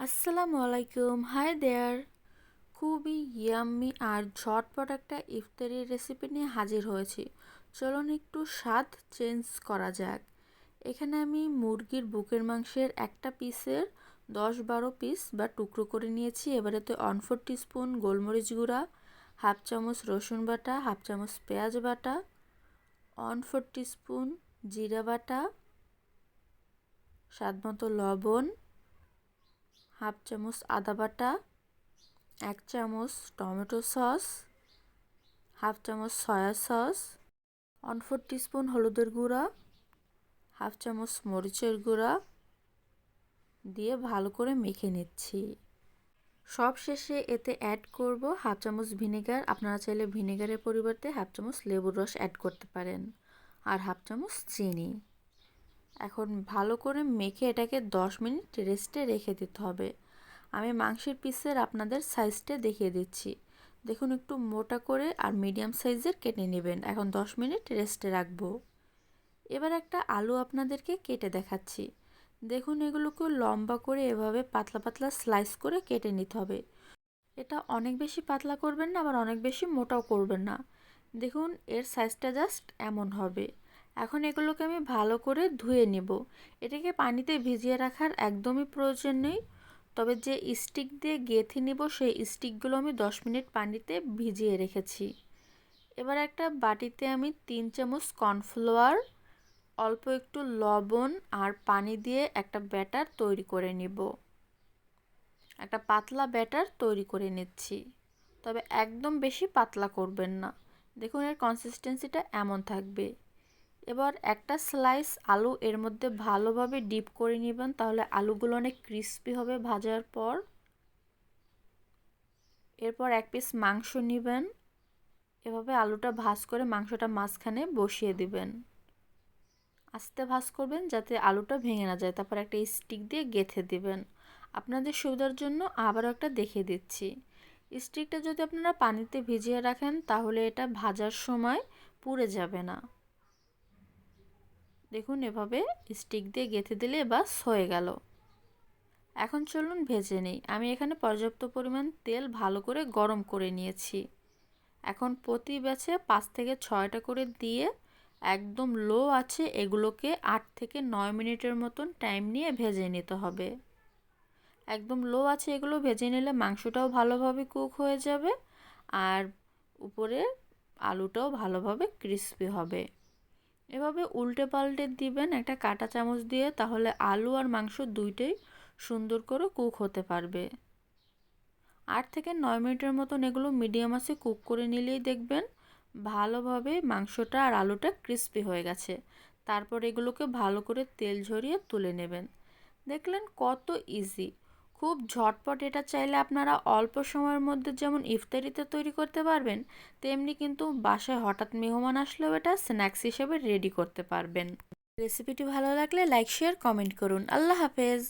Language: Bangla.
আসসালামুয়ালাইকুম, হাই দেয়ার। খুবই ইয়াম্মি আর ঝটপট একটা ইফতারি রেসিপি নিয়ে হাজির হয়েছি। চলুন একটু স্বাদ চেঞ্জ করা যাক। এখানে আমি মুরগির বুকের মাংসের একটা পিসের 10-12 পিস বা টুকরো করে নিয়েছি। এবারে তো 1/4 টিস্পুন গোলমরিচ গুঁড়া, হাফ চামচ রসুন বাটা, হাফ চামচ পেঁয়াজ বাটা, 1/4 টিস্পুন জিরা বাটা, স্বাদ মতো লবণ, হাফ চামচ আদা বাটা, 1 চামচ টমেটো সস, হাফ চামচ সয়া সস, 1/4 টিস্পুন হলুদের গুঁড়া, হাফ চামচ মরিচের গুঁড়া দিয়ে ভালো করে মেখে নিচ্ছি। সব শেষে এতে অ্যাড করব হাফ চামচ ভিনেগার। আপনারা চাইলে ভিনেগারের পরিবর্তে হাফ চামচ লেবুর রস অ্যাড করতে পারেন, আর হাফ চামচ চিনি। এখন ভালো করে মেখে এটাকে 10 মিনিট রেস্টে রেখে দিতে হবে। আমি মাংসের পিসের আপনাদের সাইজটা দেখিয়ে দিচ্ছি। দেখুন, একটু মোটা করে আর মিডিয়াম সাইজের কেটে নেবেন। এখন 10 মিনিট রেস্টে রাখবো। এবার একটা আলু আপনাদেরকে কেটে দেখাচ্ছি। দেখুন, এগুলোকে লম্বা করে এভাবে পাতলা পাতলা স্লাইস করে কেটে নিতে হবে। এটা অনেক বেশি পাতলা করবেন না, আবার অনেক বেশি মোটাও করবেন না। দেখুন, এর সাইজটা জাস্ট এমন হবে। এখন এগুলোকে আমি ভালো করে ধুয়ে নেব। এটাকে পানিতে ভিজিয়ে রাখার একদমই প্রয়োজন নেই, তবে যে স্টিক দিয়ে গেঁথে নেব সেই স্টিকগুলো আমি 10 মিনিট পানিতে ভিজিয়ে রেখেছি। এবার একটা বাটিতে আমি 3 চামচ কর্নফ্লাওয়ার, অল্প একটু লবণ আর পানি দিয়ে একটা ব্যাটার তৈরি করে নিব। একটা পাতলা ব্যাটার তৈরি করে নিচ্ছি, তবে একদম বেশি পাতলা করবেন না। দেখুন, এর কনসিস্টেন্সিটা এমন থাকবে। এবার একটা স্লাইস আলু এর মধ্যে ভালোভাবে ডিপ করে নেবেন, তাহলে আলুগুলো অনেক ক্রিস্পি হবে ভাজার পর। এরপর এক পিস মাংস নেবেন, এভাবে আলুটা ভাজ করে মাংসটা মাঝখানে বসিয়ে দিবেন। আস্তে ভাজ করবেন যাতে আলুটা ভেঙে না যায়। তারপর একটা স্টিক দিয়ে গেঁথে দিবেন। আপনাদের সুবিধার জন্য আবারও একটা দেখিয়ে দিচ্ছি। স্টিকটা যদি আপনারা পানিতে ভিজিয়ে রাখেন তাহলে এটা ভাজার সময় পুড়ে যাবে না। দেখুন, এভাবে স্টিক দিয়ে গেঁথে দিলে বাস হয়ে গেল। এখন চলুন ভেজে নিই। আমি এখানে পর্যাপ্ত পরিমাণ তেল ভালো করে গরম করে নিয়েছি। এখন প্রতি ব্যাচে 5 থেকে 6টা করে দিয়ে একদম লো আছে এগুলোকে 8 থেকে 9 মিনিটের মতন টাইম নিয়ে ভেজে নিতে হবে। একদম লো আছে এগুলো ভেজে নিলে মাংসটাও ভালোভাবে কুক হয়ে যাবে, আর উপরে আলুটাও ভালোভাবে ক্রিস্পি হবে। এভাবে উল্টে পাল্টে দিবেন একটা কাঁটা চামচ দিয়ে, তাহলে আলু আর মাংস দুইটাই সুন্দর করে কুক হতে পারবে। 8 থেকে 9 মিনিটের মতন এগুলো মিডিয়াম আঁচে কুক করে নিলেই দেখবেন ভালোভাবে মাংসটা আর আলুটা ক্রিস্পি হয়ে গেছে। তারপর এগুলোকে ভালো করে তেল ঝরিয়ে তুলে নেবেন। দেখলেন কত ইজি, খুব ঝটপট। এটা চাইলে আপনারা অল্প সময়ের মধ্যে যেমন ইফতারিতে তৈরি করতে পারবেন, তেমনি কিন্তু বাসায় হঠাৎ মেহমান আসলেও এটা স্ন্যাক্স হিসেবে রেডি করতে পারবেন। রেসিপিটি ভালো লাগলে লাইক, শেয়ার, কমেন্ট করুন। আল্লাহ হাফেজ।